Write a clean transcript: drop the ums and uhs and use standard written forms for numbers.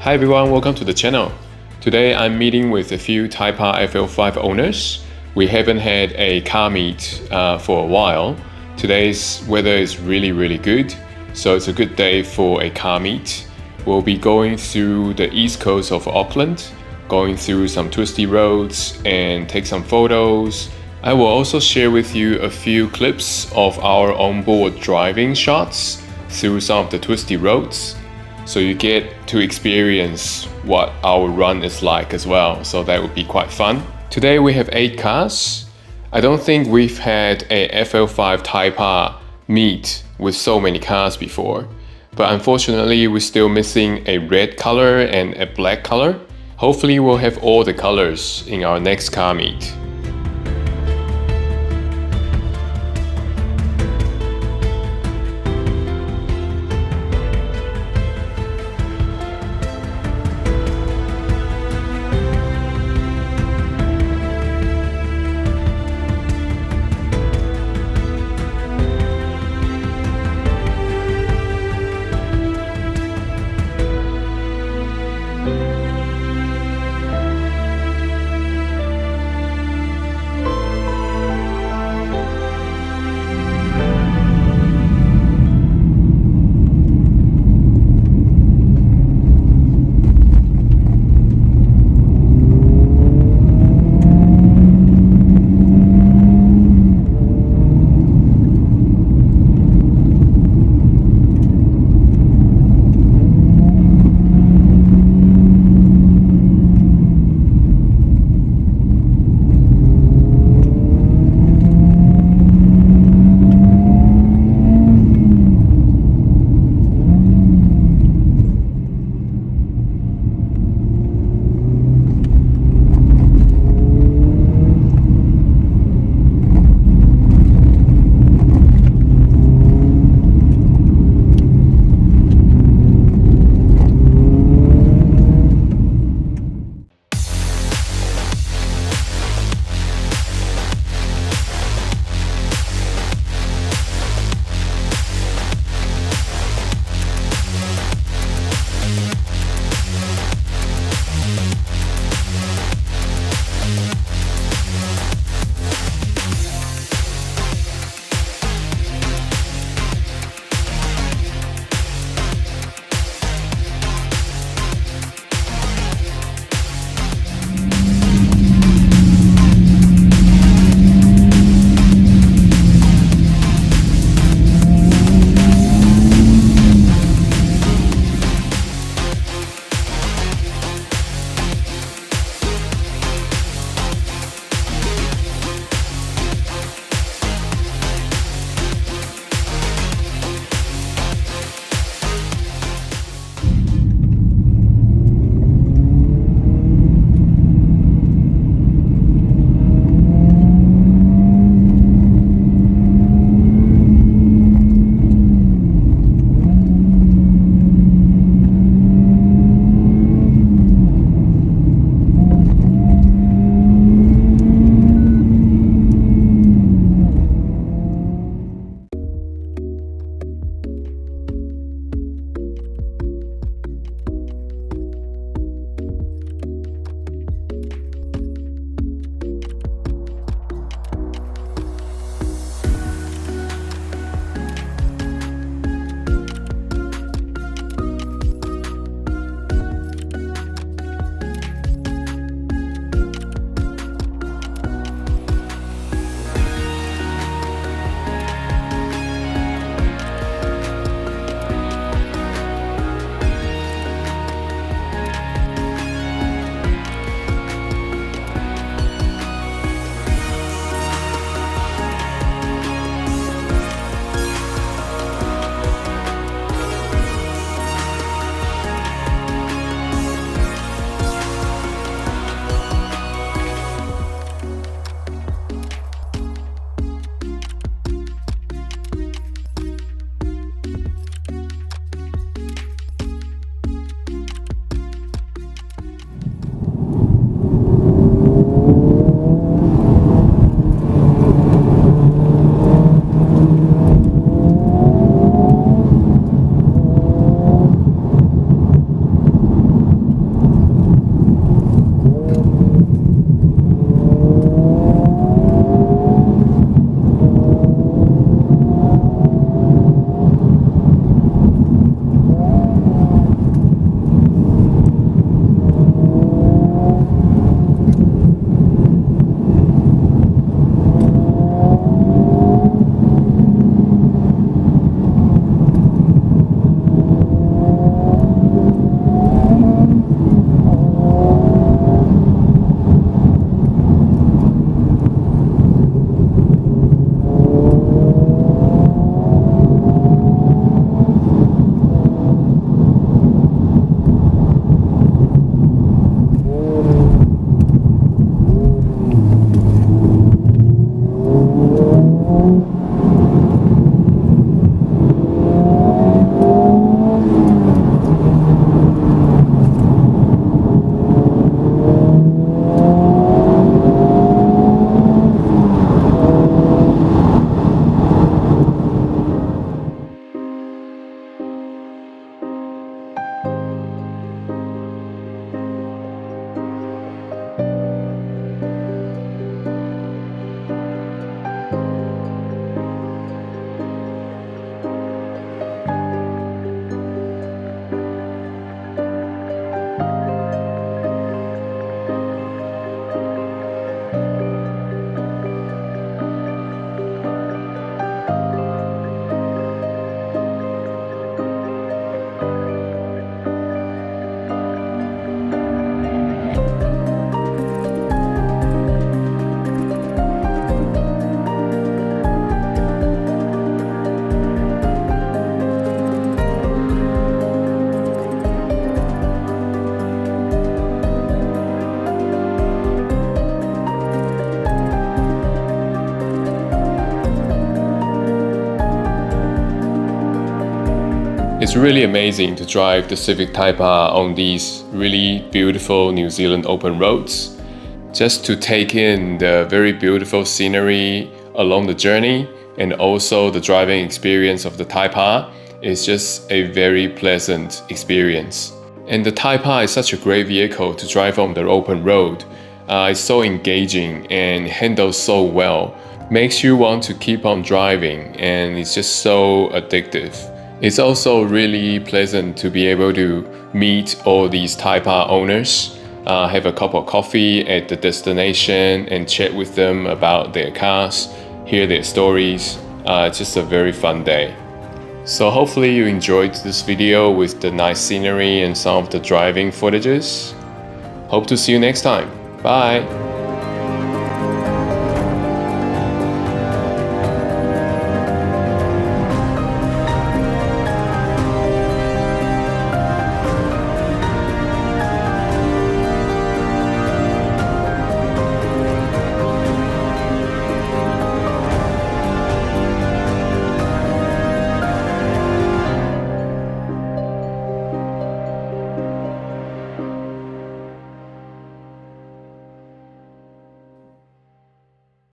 Hi everyone, welcome to the channel. Today I'm meeting with a few Taipa FL5 owners. We haven't had a car meet for a while. Today's weather is really good, so it's a good day for a car meet. We'll be going through the east coast of Auckland, going through some twisty roads and take some photos. I will also share with you a few clips of our onboard driving shots through some of the twisty roads, so you get to experience what our run is like as well, so that would be quite fun. Today we have 8 cars. I don't think we've had a FL5 Taipa meet with so many cars before, but unfortunately we're still missing a red color and a black color. Hopefully we'll have all the colors in our next car meet. It's really amazing to drive the Civic Type R on these really beautiful New Zealand open roads, just to take in the very beautiful scenery along the journey, and also the driving experience of the Type R is just a very pleasant experience. And the Type R is such a great vehicle to drive on the open road. It's so engaging and handles so well, makes you want to keep on driving, and it's just so addictive. It's also really pleasant to be able to meet all these Type R owners, have a cup of coffee at the destination and chat with them about their cars, hear their stories. It's just a very fun day. So hopefully you enjoyed this video with the nice scenery and some of the driving footages. Hope to see you next time. Bye!